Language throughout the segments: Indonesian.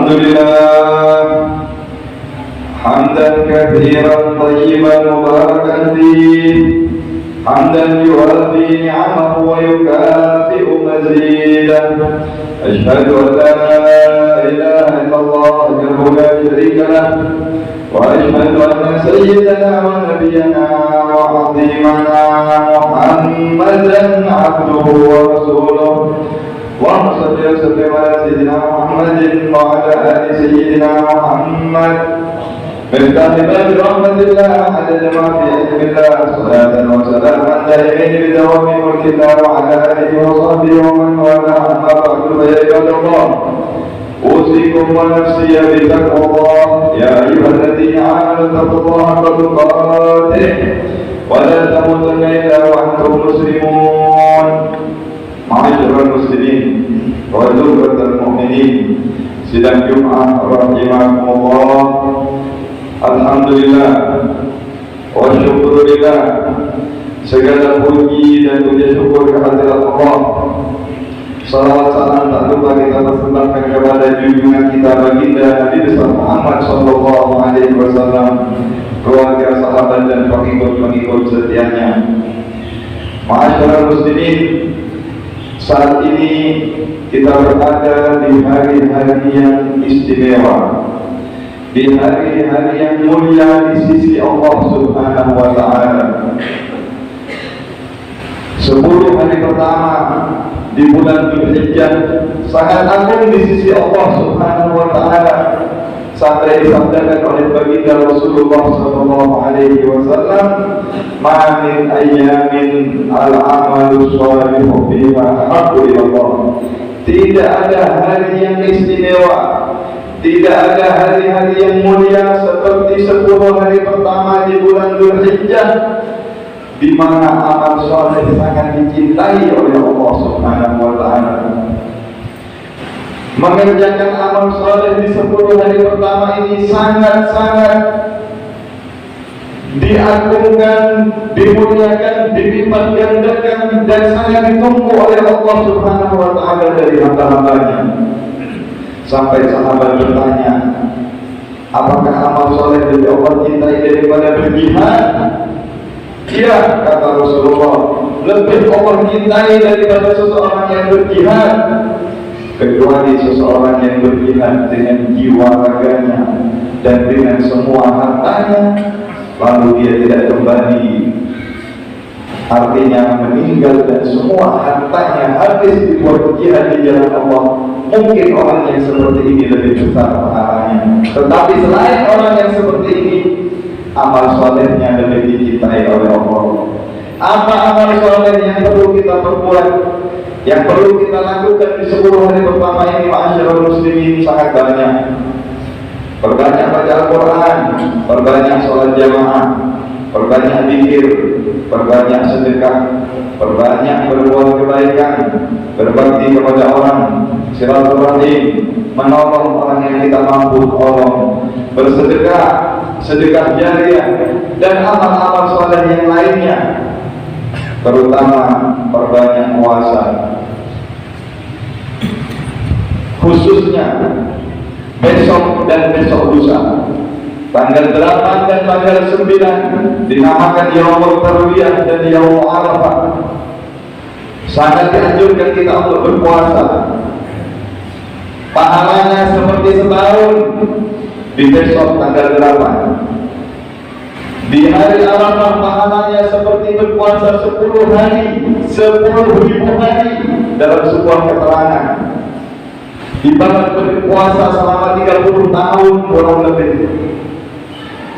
الحمد لله حمدا كثيرا طيبا مباركا فيه، حمدا يوافي نعمه ويكافئ مزيده. أشهد أن لا إله إلا الله وحده لا شريك له، وأشهد أن سيدنا ونبينا وعظيمنا محمدا عبده ورسوله. اللهم صل وسلم على سيدنا محمد وعلى آل سيدنا محمد مفتاح باب رحمة الله عدد ما في علم الله، صلاة وسلاما دائمين بدوام ملك الله وعلى آله وصحبه ومن والاه. أما بعد فيا عباد الله، أوصيكم ونفسي بتقوى الله. يا أيها الذين آمنوا اتقوا الله حق تقاته ولا تموتن إلا وأنتم مسلمون. Ma'asyiral muslimin wa zumratal mu'minin, sidang Jumat rahimakumullah. Alhamdulillah wa syukurillah, segala puji dan puja syukur kehadirat Allah. Salawat salam tak lupa kita persembahkan kepada junjungan kita baginda Nabi besar Muhammad sallallahu alaihi wasallam, keluarga, sahabat dan pengikut-pengikut setianya. Ma'asyiral muslimin, saat ini kita berada di hari-hari yang istimewa, di hari-hari yang mulia di sisi Allah Subhanahu wa Ta'ala. 10 hari pertama di bulan Dzulhijjah sangat agung di sisi Allah Subhanahu wa Ta'ala, sampai disabdakan oleh baginda Rasulullah sallallahu alaihi wasallam, "Ma min ayyamin al-amalu shalihu fiha ahabbu ila Allah." Tidak ada hari yang istimewa, tidak ada hari-hari yang mulia seperti 10 hari pertama di bulan Dzulhijjah, di mana amal saleh sangat dicintai oleh Allah Subhanahu wa Ta'ala. Mengerjakan amal saleh di 10 hari pertama ini sangat-sangat diagungkan, dimuliakan, dilipat gandakan, dan sangat ditunggu oleh Allah Subhanahu wa Ta'ala dari hamba-hambanya. Sampai sahabat bertanya, apakah amal saleh dari Allah cintai daripada berjihad? Iya, kata Rasulullah, lebih Allah cintai daripada seseorang yang berjihad, kecuali seseorang yang berjihad dengan jiwa raganya dan dengan semua hartanya, lalu dia tidak kembali, artinya meninggal dan semua hartanya habis dibuat jihad di jalan Allah. Mungkin orang yang seperti ini lebih besar pahalanya. Tetapi selain orang yang seperti ini, amal solehnya lebih dicintai oleh Allah. Apa amal soleh yang perlu kita perbuat, yang perlu kita lakukan di 10 hari pertama ini? Ma'asyiral muslimin, sangat banyak. Perbanyak baca Al-Quran, perbanyak sholat jamaah, perbanyak zikir, perbanyak sedekah, perbanyak berbuat kebaikan, berbakti kepada orang, silaturahim, menolong orang yang kita mampu tolong, bersedekah, sedekah jariah, dan amal-amal soleh yang lainnya. Terutama perbanyak puasa, khususnya besok dan besok lusa, tanggal 8 dan tanggal 9 dinamakan Yaumul Tarwiyah dan Yaumul Arafah. Sangat dianjurkan kita untuk berpuasa. Pahalanya seperti setahun di besok tanggal 8. Di hari Arafah pahalanya seperti berpuasa 10 hari, 10.000 hari dalam sebuah keterangan. Ibarat berpuasa selama 30 tahun kurang lebih.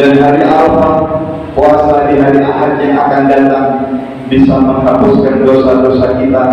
Dan hari Arafah, puasa di hari Ahad yang akan datang, bisa menghapuskan dosa-dosa kita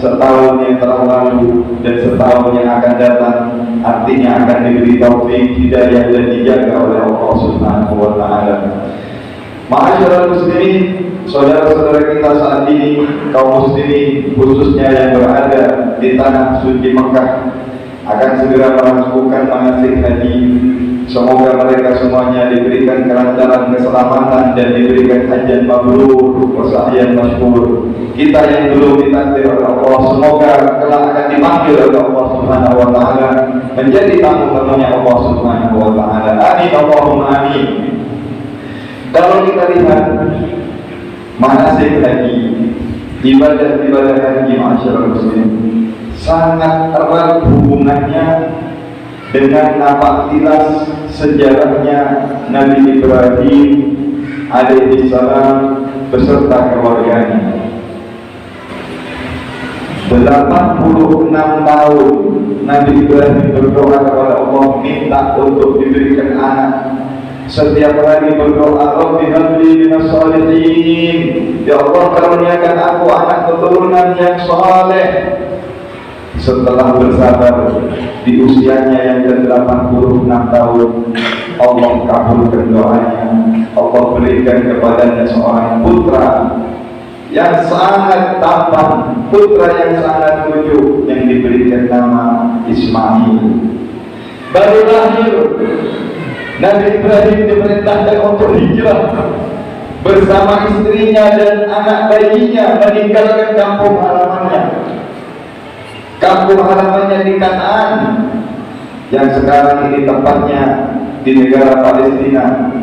setahun yang telah lalu dan setahun yang akan datang. Artinya akan diberi taufik, hidayah dan dijaga oleh Allah Subhanahu wa Ta'ala. Ma'asyiral muslimin, saudara-saudara kita saat ini, kaum muslimin khususnya yang berada di tanah suci Mekah, akan segera melakukan manasik haji. Semoga mereka semuanya diberikan kelancaran, keselamatan, dan diberikan haji mabrur wasahyan masyhur. Kita yang belum ditakdir oleh Allah, semoga kelak akan dipanggil oleh Allah Subhanahu wa taala menjadi tamu-tamunya Allah Subhanahu wa taala. Amin Allahumma amin. Kalau kita lihat manasik haji, ibadah-ibadah haji masyarakat muslim sangat erat hubungannya dengan napaktilas sejarahnya Nabi Ibrahim alaihi salam beserta keluarganya. 86 tahun Nabi Ibrahim berdoa kepada Allah, minta untuk diberikan anak. Setiap hari berdoa, Rabbi habli minas shalihin, ya Allah karuniakan aku anak keturunan yang saleh. Setelah bersabar di usianya yang ke-86 tahun, Allah kabulkan doanya. Allah berikan kepadanya seorang putra yang sangat tampan, putra yang sangat lucu, yang diberikan nama Ismail. Baru lahir, Nabi Ibrahim diperintahkan untuk hijrah bersama istrinya dan anak bayinya meninggalkan kampung halamannya. Kampung halamannya di Kanaan, yang sekarang ini tempatnya di negara Palestina.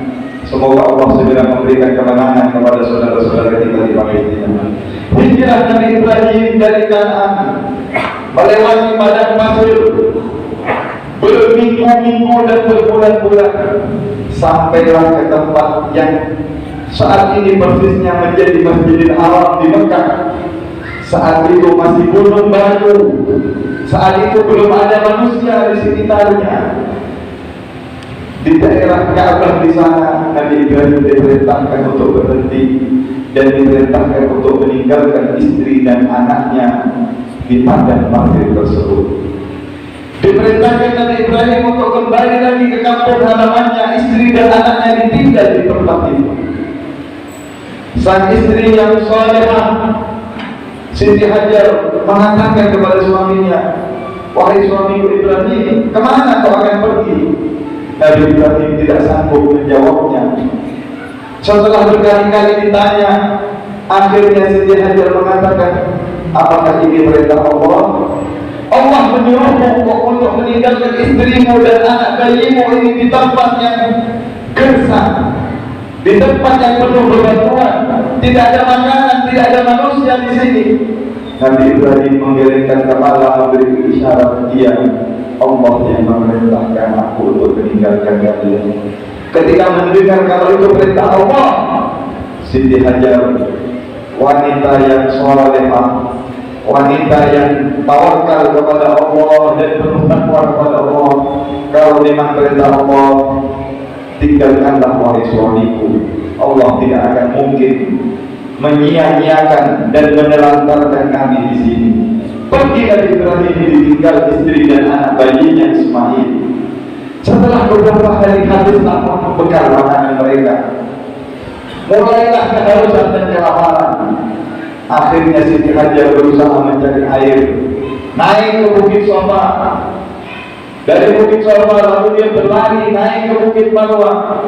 Semoga Allah segera memberikan kemenangan kepada saudara-saudara kita di Palestina. Hijrah Nabi Ibrahim dari Kanaan melewati padang pasir, berminggu-minggu dan berbulan-bulan, sampailah ke tempat yang saat ini persisnya menjadi Masjidil Haram di Mekah. Saat itu masih gunung batu, saat itu belum ada manusia di sekitarnya. Di daerah Ka'bah di sana, Nabi Ibrahim diperintahkan untuk berhenti dan diperintahkan untuk meninggalkan istri dan anaknya di padang pasir tersebut. Diperintahkan Nabi Ibrahim untuk kembali lagi ke kampung halamannya, istri dan anaknya ditinggal di tempat itu. Sang istri yang salehah, Siti Hajar, mengatakan kepada suaminya, wahai suamiku Ibrahim, kemana kau akan pergi? Nabi Ibrahim tidak sanggup menjawabnya. Setelah berkali-kali ditanya, akhirnya Siti Hajar mengatakan, apakah ini perintah Allah? Allah menyuruhmu untuk meninggalkan istrimu dan anak bayimu ini di tempat yang gersang, di tempat yang penuh bebatuan, tidak ada makanan, tidak ada manusia di sini. Nabi Ibrahim menggelengkan kepala, memberi isyarat dia, Allah yang memerintahkan aku untuk meninggalkan kalian. Ketika mendengar kalau itu perintah Allah, Siti Hajar, wanita yang salehah, wanita yang tawakal kepada Allah dan penuh takwa kepada Allah, kalau memang perintah Allah, tinggalkanlah wahai suamiku. Allah tidak akan mungkin menyia-nyiakan dan menelantarkan kami di sini. Pergi Nabi Ibrahim ditinggal istri dan anak bayinya Ismail. Setelah beberapa hari habislah bekal makanan mereka, mulailah kehausan dan kelaparan. Akhirnya Siti Hajar berusaha mencari air, naik ke Bukit Sofa. Dari Bukit Sofa lalu dia berlari naik ke Bukit Marwah,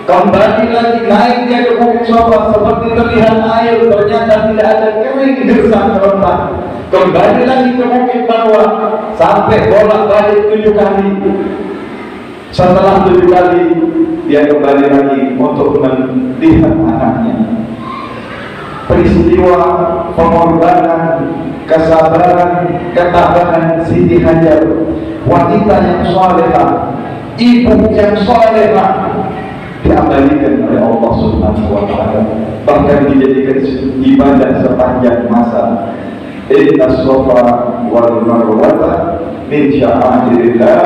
kembali lagi naik dia ke Bukit Sofa. Seperti terlihat air, ternyata tidak ada, kering gersang kerontang. Kembali lagi ke Bukit Marwah, sampai bolak-balik 7 kali. Setelah 7 kali dia kembali lagi untuk melihat anaknya. Peristiwa pengorbanan, kesabaran, ketabahan Siti Hajar, wanita yang salehah, ibu yang salehah, diabadikan oleh Allah Subhanahu wa taala, bahkan dijadikan ibadah sepanjang masa. Inna Safa wal Marwata min sya'airillah,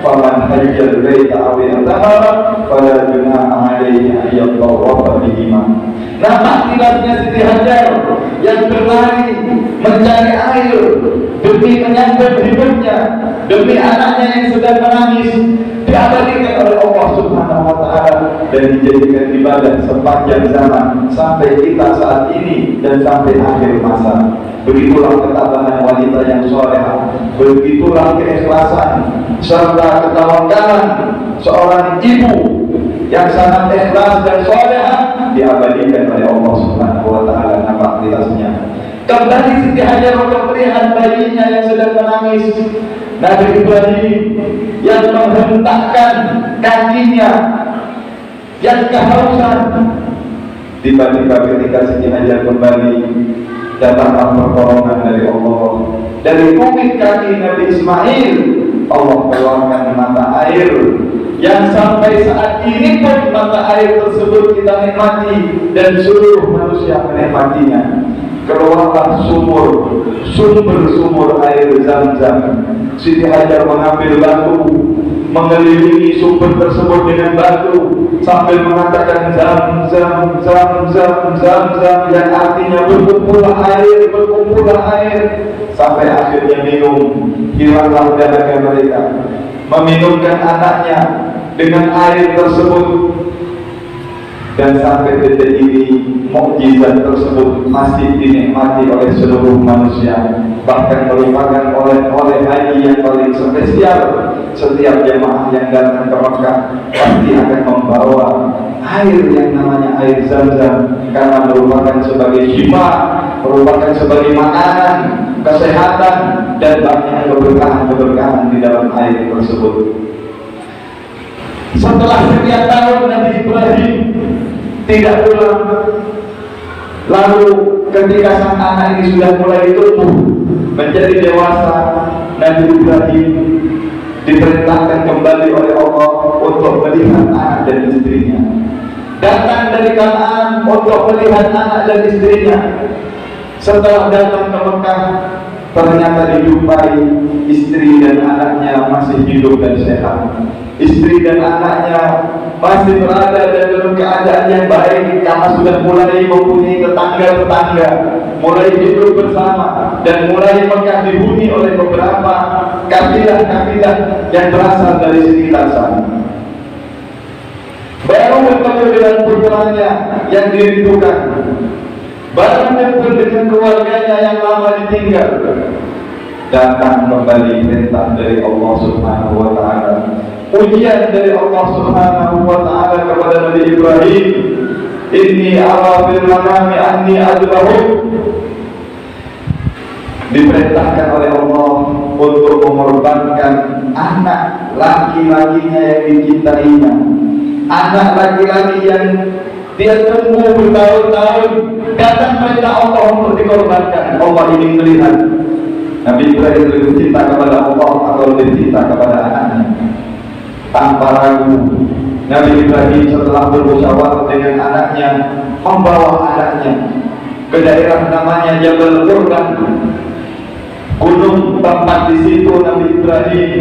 faman hajjal baita aw i'tamara fala junaha alaihi an yatawafa bihima. Nampak tilasnya Siti Hajar yang berlari mencari air demi menyambut hidupnya, demi anaknya yang sedang menangis, diabadikan oleh Allah Subhanahu wa taala dan dijadikan ibadah sepanjang zaman sampai kita saat ini dan sampai akhir masa. Begitulah ketabahan wanita yang salehah, begitulah keikhlasan serta ketawakalan seorang ibu yang sangat ikhlas dan salehah, diabadikan oleh Allah Subhanahu wa Kembali Siti Hajar melihat bayinya yang sedang menangis. Nabi Ibrahim yang menghentakkan kakinya yang kehausan. Tiba-tiba ketika Siti Hajar kembali, datanglah pertolongan dari Allah. Dari kulit kaki Nabi Ismail, Allah keluarkan mata air yang sampai saat ini pun mata air tersebut kita nikmati dan seluruh manusia menikmatinya. Keluarlah sumber air Zam-Zam. Siti Hajar mengambil batu, mengelilingi sumber tersebut dengan batu sambil mengatakan Zam-Zam, Zam-Zam, Zam-Zam, yang artinya berkumpullah air, sampai akhirnya minum, hilanglah dahaga mereka. Meminumkan anaknya dengan air tersebut, dan sampai detik ini mukjizat tersebut masih dinikmati oleh seluruh manusia. Bahkan merupakan oleh haji yang paling spesial. Setiap jemaah yang datang ke Mekah pasti akan membawa air yang namanya air Zam-Zam, karena merupakan sebagai syifa, merupakan sebagai makanan, kesehatan, dan banyak keberkahan di dalam air tersebut. Setelah sekian tahun Nabi Ibrahim tidak pulang, lalu ketika sang anak ini sudah mulai tumbuh menjadi dewasa, Nabi Ibrahim diperintahkan kembali oleh Allah untuk melihat anak dan istrinya. Datang dari Kanaan untuk melihat anak dan istrinya. Setelah datang ke Mekah, ternyata dijumpai istri dan anaknya masih hidup dan sehat. Istri dan anaknya masih berada dalam keadaan yang baik, karena sudah mulai mempunyai tetangga-tetangga, mulai hidup bersama, dan mulai Mekah dihuni oleh beberapa kabilah-kabilah yang berasal dari sekitar sana. Baru bertemu dengan putranya yang dirindukan, baru bertemu dengan keluarganya yang lama ditinggal. Datang kembali perintah dari Allah Subhanahu wa Ta'ala, ujian dari Allah Subhanahu wa Ta'ala kepada Nabi Ibrahim. Inni ara fil manami anni adbahuk. Diperintahkan oleh Allah untuk mengorbankan anak laki-lakinya yang dicintainya, anak laki-laki yang dia tunggu bertahun-tahun. Datang perintah Allah untuk dikorbankan. Allah ingin melihat Nabi Ibrahim lebih cinta kepada Allah atau lebih cinta kepada anaknya. Tanpa ragu, Nabi Ibrahim setelah bermusyawarah dengan anaknya, membawa anaknya ke daerah namanya Jabal Qurban, gunung tempat di situ Nabi Ibrahim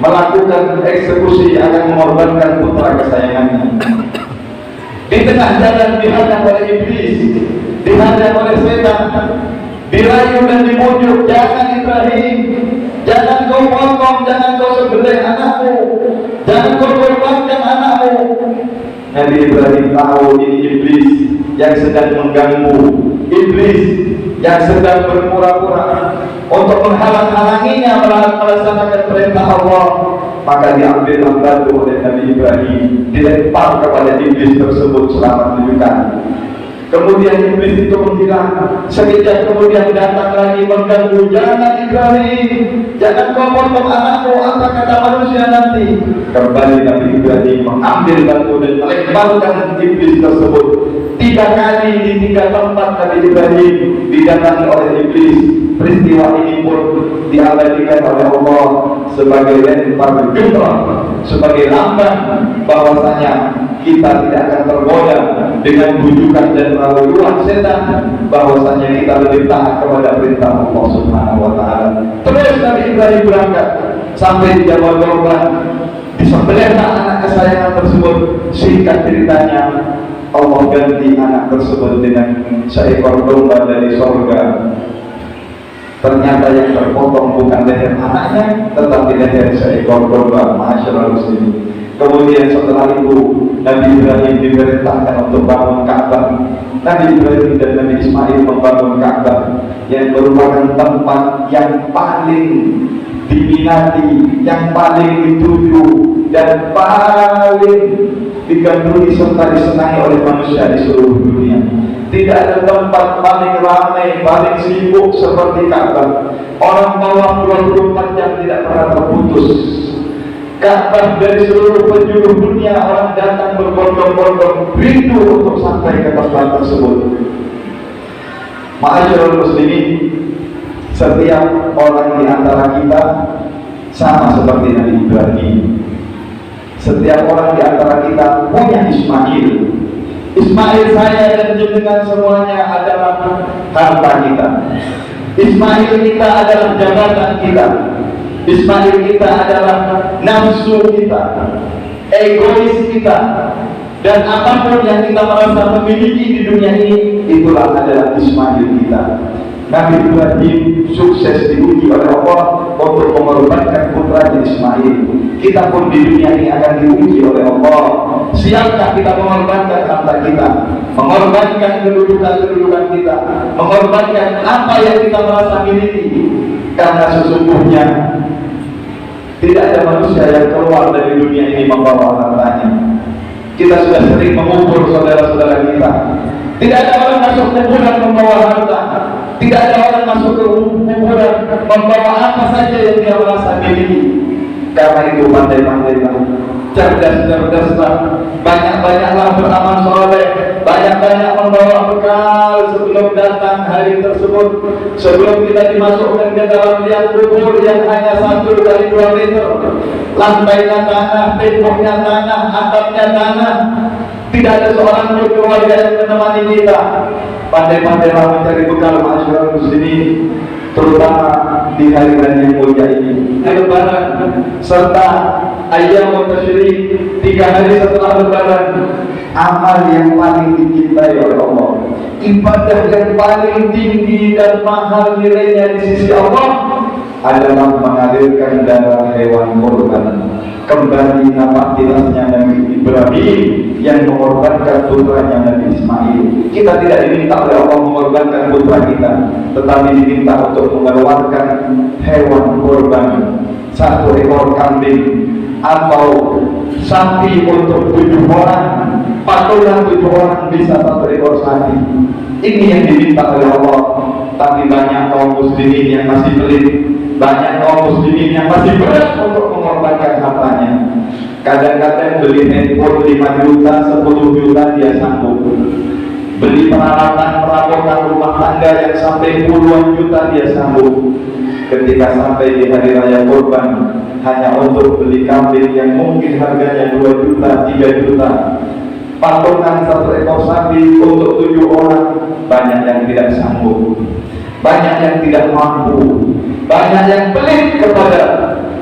melakukan eksekusi akan mengorbankan putra kesayangannya. Di tengah jalan dihadang oleh iblis, dihadang oleh setan, dirayu dan dibujuk, jangan Ibrahim, jangan kau potong, jangan kau sembelih anakmu, jangan kau korbankan anakmu. Nabi Ibrahim tahu ini iblis yang sedang mengganggu, iblis yang sedang berpura-pura untuk menghalang-halanginya melaksanakan perintah Allah. Maka diambil batu oleh Nabi Ibrahim, dilempar kepada iblis tersebut selama 7 kali. Kemudian iblis itu menghilang. Sekejap kemudian datang lagi mengganggu, jangan Ibrahim, jangan kau potong anakmu, apa kata manusia nanti. Kembali Nabi Ibrahim mengambil batu dan melemparkan iblis tersebut. 3 kali di 3 tempat Nabi Ibrahim didatangi oleh iblis. Peristiwa ini pun diabadikan oleh Allah sebagai lempar jumrah, sebagai lambang bahwasanya kita tidak akan tergoda dengan bujukan dan rayuan setan, bahwasanya kita lebih taat kepada perintah Allah Subhanahu wa Ta'ala. Terus Nabi Ibrahim berangkat sampai di Jabal Qurban, disembelihlah anak kesayangan tersebut. Singkat ceritanya, Allah ganti anak tersebut dengan seekor domba dari surga. Ternyata yang terpotong bukan leher anaknya, tetapi leher seekor domba. Masyaallah muslimin. Kemudian setelah itu Nabi Ibrahim diperintahkan untuk bangun Ka'bah. Nabi Ibrahim dan Nabi Ismail membangun Ka'bah yang merupakan tempat yang paling diminati, yang paling dituju, dan paling digandrungi serta disenangi oleh manusia di seluruh dunia. Tidak ada tempat paling ramai, paling sibuk seperti Ka'bah. Orang tawaf 24 jam tidak pernah terputus. Ka'bah dari seluruh penjuru dunia orang datang berbondong-bondong rindu untuk sampai ke tempat tersebut. Ma'asyiral muslimin, setiap orang di antara kita sama seperti Nabi Ibrahim. Setiap orang di antara kita punya Ismail. Ismail saya dan jenengan semuanya adalah harta kita. Ismail kita adalah jabatan kita. Ismail kita adalah nafsu kita, egois kita, dan apapun yang kita merasa memiliki di dunia ini, itulah adalah Ismail kita. Nabi Ibrahim sukses diuji oleh Allah untuk mengorbankan putranya Ismail. Kita pun di dunia ini akan diuji oleh Allah. Siapkah kita mengorbankan harta kita, mengorbankan kedudukan kita, mengorbankan apa yang kita merasa miliki? Karena sesungguhnya tidak ada manusia yang keluar dari dunia ini membawa hartanya. Kita sudah sering mengubur saudara-saudara kita. Tidak ada orang masuk kuburan membawa harta. Tidak ada orang masuk ke kuburan membawa apa saja yang dia merasa miliki. Karena itu pandai-pandailah, cerdas-cerdaslah, banyak-banyaklah beramal soleh, banyak-banyak membawa bekal sebelum datang hari tersebut. Sebelum kita dimasukkan ke dalam liang kubur yang hanya 1 kali 2 meter, lantainya tanah, temboknya tanah, atapnya tanah, tidak ada seorang pun keluarga yang menemani kita. Pandai-pandailah mencari bekal, ma'asyiral muslimin, terutama di hari-hari yang mulia ini, Lebaran serta Ayyamut Tasyrik, 3 hari setelah Lebaran. Amal yang paling dicintai oleh Allah, ibadah yang paling tinggi dan mahal nilainya di sisi Allah adalah mengalirkan darah hewan kurban. Kembali nama jelasnya Nabi Ibrahim yang mengorbankan putranya Nabi Ismail. Kita tidak diminta oleh Allah mengorbankan putra kita, tetapi diminta untuk mengeluarkan hewan kurban, 1 ekor kambing atau sapi untuk 7 orang, patungan 7 orang bisa 1 ekor sapi. Ini yang diminta oleh Allah. Tapi banyak kaum muslimin yang masih pelit, banyak kaum muslimin yang masih berat untuk mengorbankan hartanya. Kadang-kadang beli handphone 5 juta, 10 juta dia sanggup. Beli peralatan perabotan rumah tangga yang sampai puluhan juta dia sanggup. Ketika sampai di hari raya kurban, hanya untuk beli kambing yang mungkin harganya 2 juta, 3 juta, patungan 1 ekor sapi untuk 7 orang, banyak yang tidak sanggup, banyak yang tidak mampu, banyak yang pelit kepada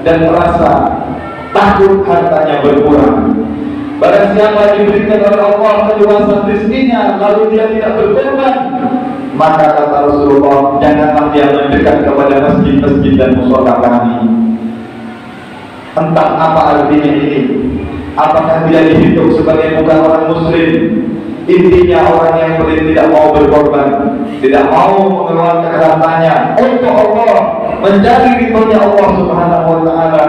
dan merasa takut hartanya berkurang. Barang siapa diberikan oleh Allah keluasan rezekinya lalu dia tidak berkorban, maka kata Rasulullah, janganlah dia mendekat kepada masjid-masjid dan mushola kami. Entah apa artinya ini. Apakah dia dihitung sebagai bukan orang muslim? Intinya orang yang pelit tidak mau berkorban, tidak mau mengeluarkan hartanya untuk Allah, mencari ridhonya Allah Subhanahu wa ta'ala,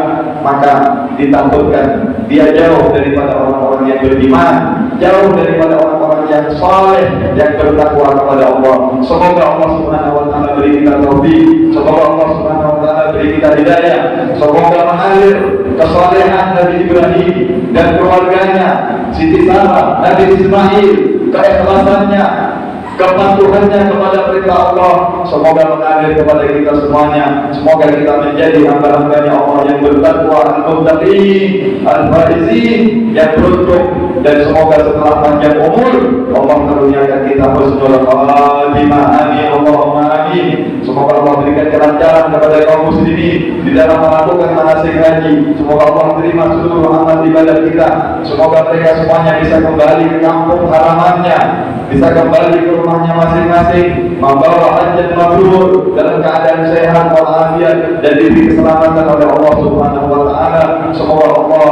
maka ditakutkan dia jauh daripada orang-orang yang beriman, jauh daripada orang-orang yang saleh, yang bertakwa kepada Allah. Semoga Allah Subhanahu wa ta'ala beri kita taufik, semoga Allah Subhanahu wa ta'ala beri kita hidayah, semoga mengalir kesalehan Nabi Ibrahim dan keluarganya, Siti Sarah, Nabi Ismail, keikhlasannya, kepatuhannya kepada perintah Allah, semoga mengalir kepada kita semuanya. Semoga kita menjadi hamba-hambanya Allah yang bertakwa, al-muttaqin, al-faizin, yang beruntung, dan semoga setelah panjang umur Allah karuniakan kita husnul khatimah. Amin, Allahumma amin. Semoga Allah berikan kelancaran kepada kaum muslimin di dalam melakukan manasik haji. Semoga Allah terima seluruh amal ibadah kita. Semoga mereka semuanya bisa kembali ke kampung halamannya, bisa kembali ke rumahnya masing-masing, membawa hajat mabrur dalam keadaan sehat walafiat dan diberi keselamatan oleh Allah Subhanahu wa ta'ala. Semoga Allah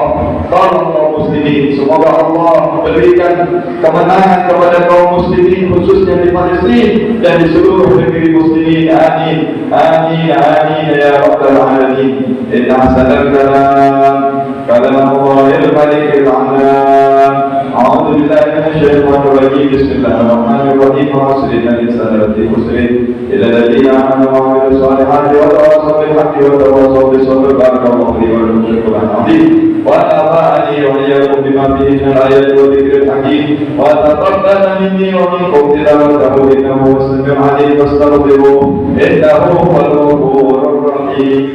tolong kaum muslimin, semoga Allah berikan kemenangan kepada kaum muslimin khususnya di Palestina dan di seluruh negeri muslimin. Amin, amin, amin ya rabbal alamin. Inna hasanal kalam kalam Allahil malikil alam أعوذ بالله من الشيطان الرجيم بسم الله الرحمن الرحيم وعصر إن الإنسان لفي خسر إلا الذين آمنوا وعملوا الصالحات وتواصوا بالحق وتواصوا بالصبر بارك الله لي ولكم في القرآن العظيم ونفعني وإياكم بما فيه من الآيات والذكر الحكيم وتقبل مني ومنكم تلاوته إنه هو السميع العليم فاستغفروه إنه هو الغفور الرحيم.